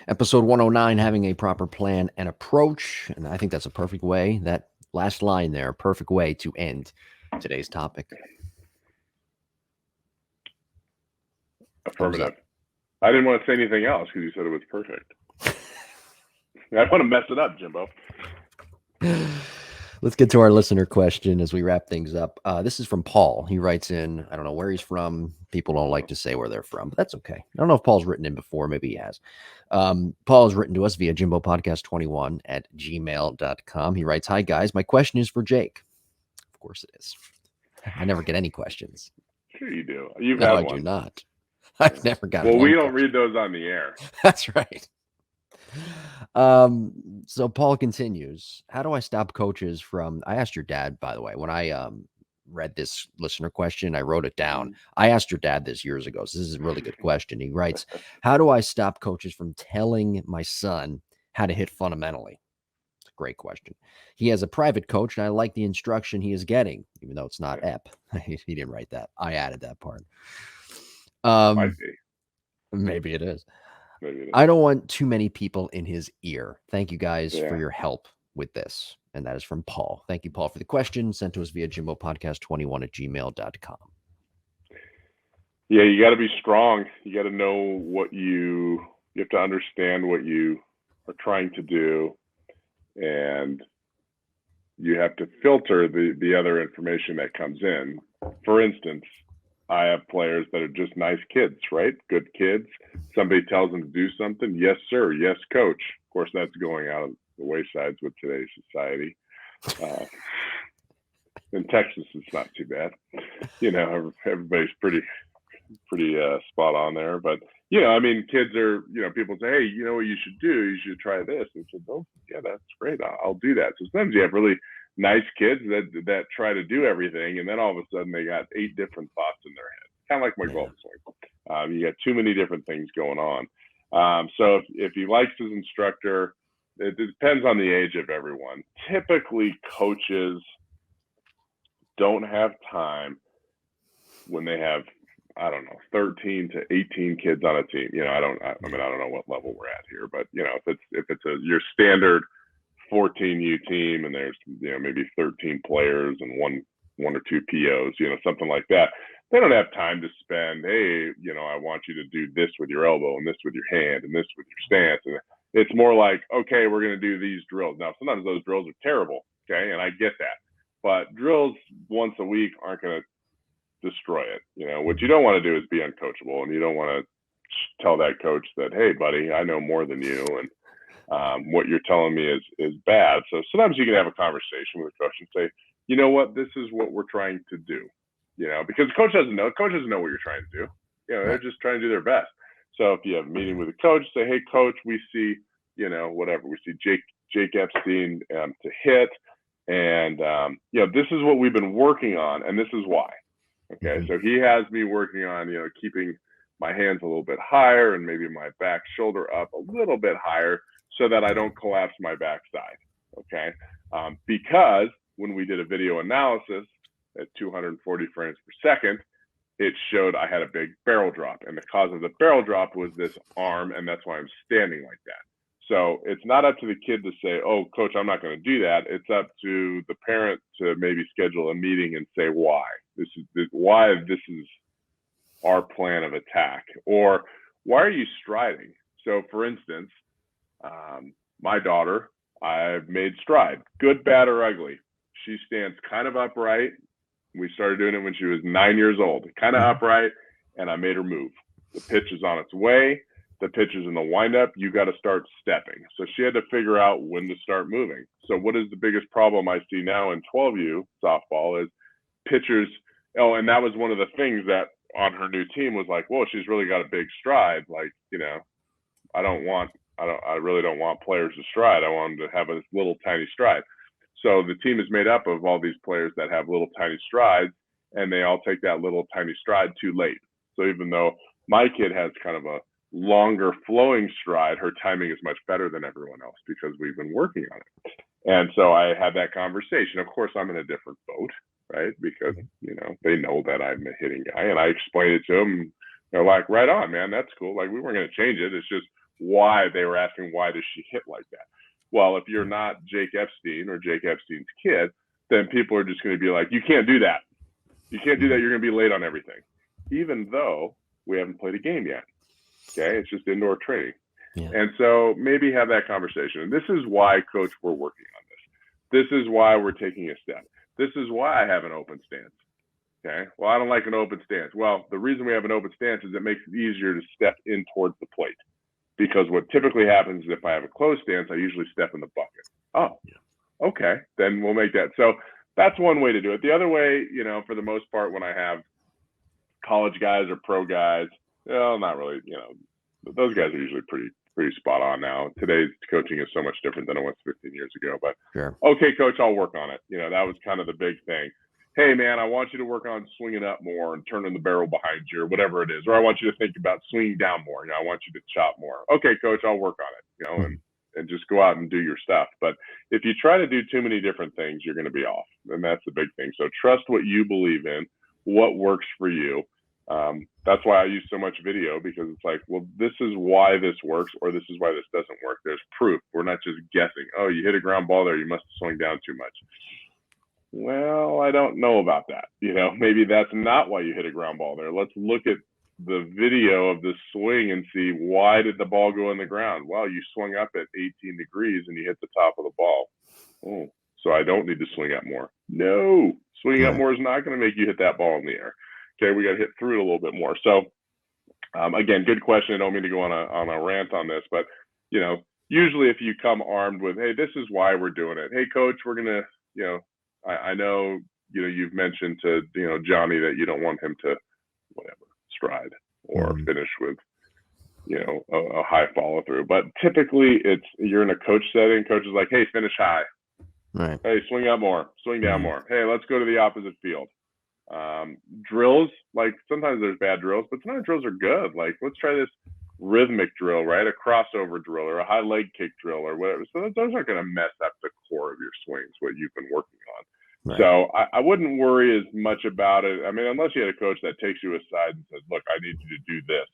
Speaker 1: Episode 109, having a proper plan and approach. And I think that's a perfect way, that last line there, perfect way to end today's topic.
Speaker 2: Affirmative. I didn't want to say anything else because you said it was perfect. I want to mess it up, Jimbo.
Speaker 1: Let's get to our listener question as we wrap things up. This is from Paul. He writes in, I don't know where he's from. People don't like to say where they're from, but that's okay. I don't know if Paul's written in before. Maybe he has. Paul has written to us via jimbopodcast21@gmail.com. He writes, "Hi, guys. My question is for Jake." Of course it is. I never get any questions.
Speaker 2: Sure you do. You've
Speaker 1: no,
Speaker 2: had
Speaker 1: I
Speaker 2: one.
Speaker 1: do not. I've never got
Speaker 2: one. Well, we don't
Speaker 1: question.
Speaker 2: read those on the air.
Speaker 1: That's right. So Paul continues, how do I stop coaches from, I asked your dad, by the way, when I read this listener question. I wrote it down. I asked your dad this years ago, so this is a really good question. He writes, how do I stop coaches from telling my son how to hit fundamentally? It's a great question. He has a private coach, and I like the instruction he is getting, even though it's not Ep. He didn't write that. I added that part.
Speaker 2: Might be.
Speaker 1: Maybe it is.
Speaker 2: Maybe it is.
Speaker 1: I don't want too many people in his ear. Thank you guys for your help with this. And that is from Paul. Thank you, Paul, for the question sent to us via jimbopodcast21@gmail.com.
Speaker 2: Yeah, you got to be strong. You got to know what you have to understand what you are trying to do, and you have to filter the other information that comes in. For instance, I have players that are just nice kids, right? Good kids. Somebody tells them to do something. Yes, sir. Yes, coach. Of course, that's going out of the waysides with today's society. In Texas, it's not too bad. Everybody's pretty spot on there. But, I mean, kids are, people say, hey, you know what you should do? You should try this. And so, oh, yeah, that's great. I'll do that. So sometimes you have really nice kids that try to do everything, and then all of a sudden they got 8 different thoughts in their head. Kind of like my golf swing. You got too many different things going on. So if he likes his instructor, it depends on the age of everyone. Typically, coaches don't have time when they have, 13 to 18 kids on a team. I don't know what level we're at here, but if it's your standard 14U team and there's maybe 13 players and one or two POs, something like that, they don't have time to spend, hey, I want you to do this with your elbow and this with your hand and this with your stance. And it's more like, okay, we're going to do these drills. Now, sometimes those drills are terrible, okay, and I get that. But drills once a week aren't going to destroy it. What you don't want to do is be uncoachable, and you don't want to tell that coach that, hey, buddy, I know more than you, and what you're telling me is bad. So sometimes you can have a conversation with a coach and say, you know what, this is what we're trying to do. Because the coach doesn't know. Coach doesn't know what you're trying to do. They're just trying to do their best. So if you have a meeting with a coach, say, hey, coach, we see, whatever. We see Jake Epstein to hit. And, this is what we've been working on, and this is why. Okay, so he has me working on, keeping my hands a little bit higher and maybe my back shoulder up a little bit higher so that I don't collapse my backside. Okay, because when we did a video analysis at 240 frames per second, it showed I had a big barrel drop, and the cause of the barrel drop was this arm, and that's why I'm standing like that. So it's not up to the kid to say, oh, coach, I'm not going to do that. It's up to the parent to maybe schedule a meeting and say why. This is our plan of attack. Or why are you striding? So, for instance, my daughter, I've made stride, good, bad, or ugly. She stands kind of upright. We started doing it when she was 9 years old, kind of upright, and I made her move. The pitch is on its way. The pitch is in the windup. You got to start stepping. So she had to figure out when to start moving. So what is the biggest problem I see now in 12U softball is pitchers. Oh, and that was one of the things that on her new team was like, whoa, she's really got a big stride. Like, I really don't want players to stride. I want them to have a little tiny stride. So the team is made up of all these players that have little tiny strides, and they all take that little tiny stride too late. So even though my kid has kind of a longer flowing stride, her timing is much better than everyone else because we've been working on it. And so I had that conversation. Of course, I'm in a different boat, right? Because, they know that I'm a hitting guy, and I explained it to them. They're like, right on, man, that's cool. Like, we weren't going to change it. It's just why they were asking, why does she hit like that? Well, if you're not Jake Epstein or Jake Epstein's kid, then people are just going to be like, you can't do that. You can't do that. You're going to be late on everything, even though we haven't played a game yet. Okay, it's just indoor training. Yeah. And so maybe have that conversation. And this is why, coach, we're working on this. This is why we're taking a step. This is why I have an open stance. Okay, well, I don't like an open stance. Well, the reason we have an open stance is it makes it easier to step in towards the plate. Because what typically happens is if I have a closed stance, I usually step in the bucket. Oh, yeah. Okay, then we'll make that. So that's one way to do it. The other way, for the most part, when I have college guys or pro guys, well, not really, those guys are usually pretty spot on now. Today's coaching is so much different than it was 15 years ago. But sure. Okay, coach, I'll work on it. That was kind of the big thing. hey, man, I want you to work on swinging up more and turning the barrel behind you, or whatever it is. Or I want you to think about swinging down more. I want you to chop more. Okay, coach, I'll work on it, and just go out and do your stuff. But if you try to do too many different things, you're going to be off. And that's the big thing. So trust what you believe in, what works for you. That's why I use so much video, because it's like, well, this is why this works, or this is why this doesn't work. There's proof. We're not just guessing. Oh, you hit a ground ball there, you must have swung down too much. Well, I don't know about that. Maybe that's not why you hit a ground ball there. Let's look at the video of the swing and see, why did the ball go in the ground? Well, you swung up at 18 degrees and you hit the top of the ball. Oh, so I don't need to swing up more. No, swinging up more is not going to make you hit that ball in the air. Okay, we got to hit through it a little bit more. So, again, good question. I don't mean to go on a rant on this, but usually if you come armed with, hey, this is why we're doing it. Hey, coach, we're gonna, I know, you've mentioned to Johnny that you don't want him to stride or finish with a high follow through. But typically you're in a coach setting. Coach is like, hey, finish high.
Speaker 1: Right.
Speaker 2: Hey, swing up more, swing down more. Hey, let's go to the opposite field. Drills, like sometimes there's bad drills, but sometimes drills are good. Like, let's try this rhythmic drill, right? A crossover drill or a high leg kick drill or whatever. So those aren't going to mess up the core of your swings, what you've been working on. Right. So I wouldn't worry as much about it. I mean, unless you had a coach that takes you aside and says, look, I need you to do this.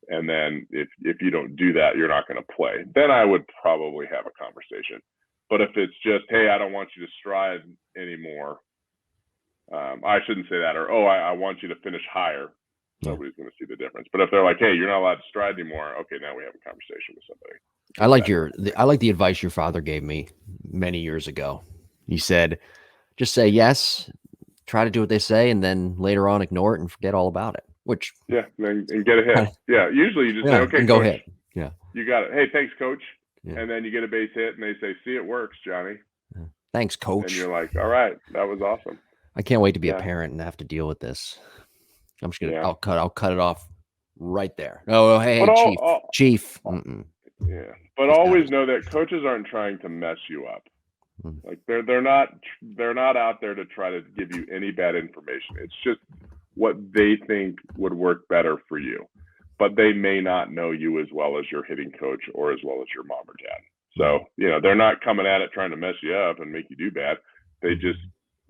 Speaker 2: And then if you don't do that, you're not going to play. Then I would probably have a conversation. But if it's just, hey, I don't want you to stride anymore. I shouldn't say that. Or, I want you to finish higher. Nobody's going to see the difference. But if they're like, hey, you're not allowed to stride anymore. Okay, now we have a conversation with somebody.
Speaker 1: I like the advice your father gave me many years ago. He said, just say yes, try to do what they say, and then later on ignore it and forget all about it. Which
Speaker 2: and get ahead. Usually you just say, okay,
Speaker 1: and
Speaker 2: go
Speaker 1: ahead. Yeah,
Speaker 2: you got it. Hey, thanks, coach. Yeah. And then you get a base hit, and they say, see, it works, Johnny.
Speaker 1: Yeah. Thanks, coach.
Speaker 2: And you're like, all right, that was awesome.
Speaker 1: I can't wait to be a parent and have to deal with this. I'm just gonna. I'll cut it off right there. Oh, hey, chief.
Speaker 2: Yeah, but always know that coaches aren't trying to mess you up. Like they're not out there to try to give you any bad information. It's just what they think would work better for you, but they may not know you as well as your hitting coach or as well as your mom or dad. So they're not coming at it trying to mess you up and make you do bad. They just,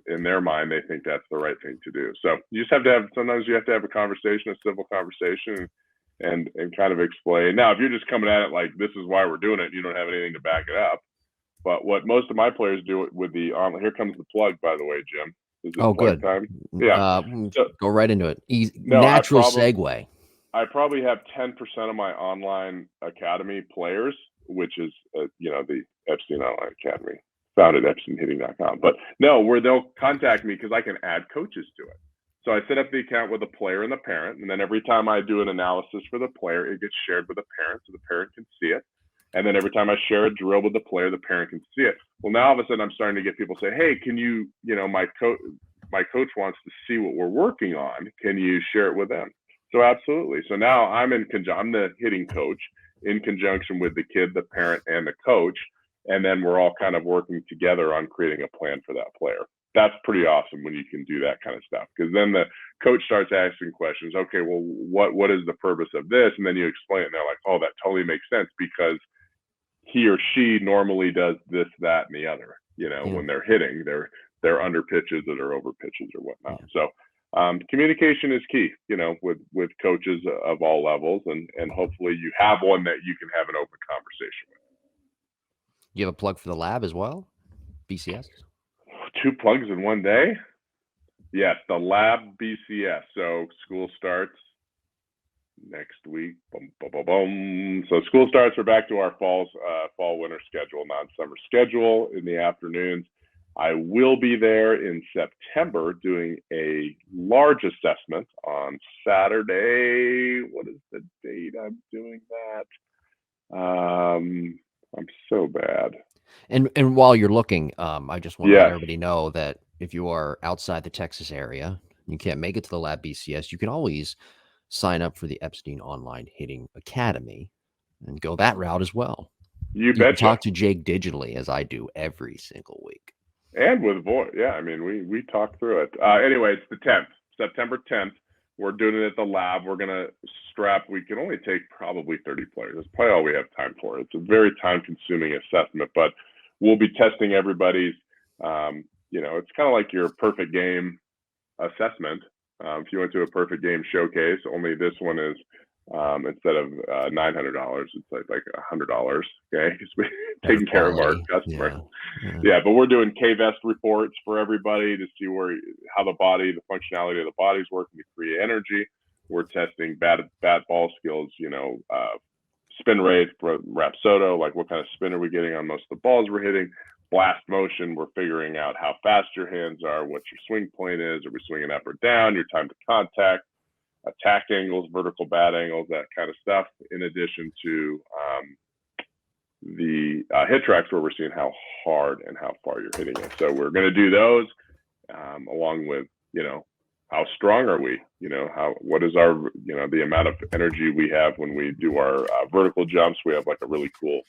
Speaker 2: in their mind, they think that's the right thing to do. So you just have to sometimes you have to have a conversation, a civil conversation, and kind of explain. Now, if you're just coming at it like, this is why we're doing it, you don't have anything to back it up. But what most of my players do with the here comes the plug, by the way, Jim. Is it
Speaker 1: good
Speaker 2: time? Yeah,
Speaker 1: go right into it. Natural segue.
Speaker 2: I probably have 10% of my online academy players, which is the Epstein Online Academy, founded EpsteinHitting.com. But no, where they'll contact me because I can add coaches to it. So I set up the account with the player and the parent, and then every time I do an analysis for the player, it gets shared with the parent so the parent can see it. And then every time I share a drill with the player, the parent can see it. Well, now all of a sudden I'm starting to get people say, hey, can you, my coach wants to see what we're working on. Can you share it with them? So absolutely. So now I'm the hitting coach in conjunction with the kid, the parent, and the coach. And then we're all kind of working together on creating a plan for that player. That's pretty awesome when you can do that kind of stuff, because then the coach starts asking questions. Okay, well, what is the purpose of this? And then you explain it, and they're like, oh, that totally makes sense, because he or she normally does this, that, and the other. When they're hitting, they're under pitches that are over pitches or whatnot. So communication is key, with coaches of all levels, and hopefully you have one that you can have an open conversation with.
Speaker 1: You have a plug for the lab as well? BCS?
Speaker 2: 2 plugs in one day? Yes, the lab BCS. So school starts next week. Boom, boom, boom, boom. So school starts. We're back to our fall-winter schedule, non-summer schedule in the afternoons. I will be there in September doing a large assessment on Saturday. What is the date I'm doing that? I'm so bad.
Speaker 1: And while you're looking, I just want to let everybody know that if you are outside the Texas area, you can't make it to the Lab BCS, you can always sign up for the Epstein Online Hitting Academy and go that route as well.
Speaker 2: You betcha.
Speaker 1: Talk to Jake digitally, as I do every single week.
Speaker 2: And with voice, yeah. I mean, we talked through it. Anyway, it's the 10th, September 10th. We're doing it at the lab. We're gonna strap. We can only take probably 30 players. That's probably all we have time for. It's a very time-consuming assessment, but we'll be testing everybody's. It's kind of like your perfect game assessment. If you went to a perfect game showcase, only this one is instead of $900, it's like $100. Okay, because we're taking care of our customers. Yeah, but we're doing K-Vest reports for everybody to see how the functionality of the body's working to create energy. We're testing bat ball skills, spin rate for Rapsodo, like what kind of spin are we getting on most of the balls we're hitting. Blast motion, we're figuring out how fast your hands are, what your swing point is, are we swinging up or down, your time to contact, attack angles, vertical bat angles, that kind of stuff, in addition to the hit tracks where we're seeing how hard and how far you're hitting it. So we're going to do those along with, how strong are we? What is our, the amount of energy we have when we do our vertical jumps. We have like a really cool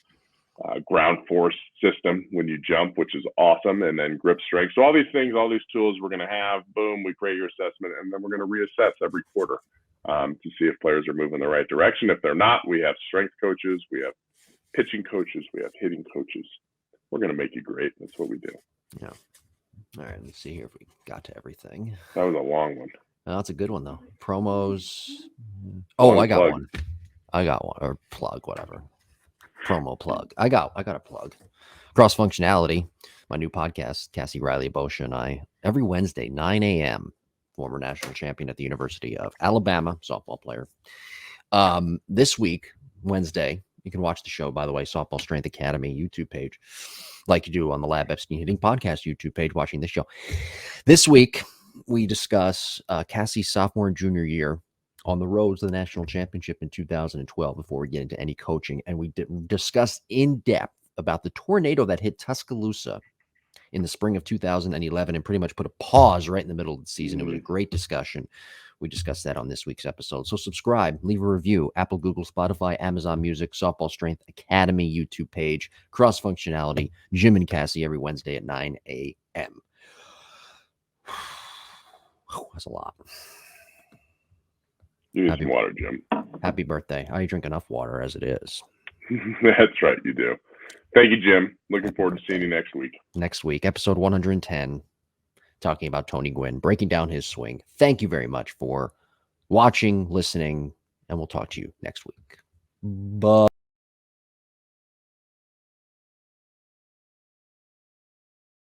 Speaker 2: ground force system when you jump, which is awesome. And then grip strength. So all these things, all these tools we're going to have, boom, we create your assessment, and then we're going to reassess every quarter to see if players are moving in the right direction. If they're not, we have strength coaches, we have pitching coaches, we have hitting coaches. We're going to make you great. That's what we do.
Speaker 1: Yeah. All right. Let's see here if we got to everything.
Speaker 2: That was a long one.
Speaker 1: Oh, that's a good one, though. Promos. Oh, I got one. Or plug, whatever. Promo plug. I got a plug. Cross Functionality, my new podcast, Cassie Riley Boscia and I, every Wednesday, 9 a.m., former national champion at the University of Alabama, softball player. This week, Wednesday, you can watch the show, by the way, Softball Strength Academy YouTube page, like you do on the Lab Epstein Hitting Podcast YouTube page, watching this show. This week, we discuss Cassie's sophomore and junior year on the road to the national championship in 2012 before we get into any coaching. And we discuss in depth about the tornado that hit Tuscaloosa in the spring of 2011 and pretty much put a pause right in the middle of the season. It was a great discussion. We discussed that on this week's episode. So subscribe, leave a review, Apple, Google, Spotify, Amazon Music, Softball Strength Academy YouTube page, Cross Functionality, Jim and Cassie every Wednesday at 9 a.m. That's a lot.
Speaker 2: You need some water, Jim.
Speaker 1: Happy birthday. I drink enough water as it is.
Speaker 2: That's right, you do. Thank you, Jim. Looking forward to seeing you next week.
Speaker 1: Next week, episode 110, talking about Tony Gwynn, breaking down his swing. Thank you very much for watching, listening, and we'll talk to you next week. Bye.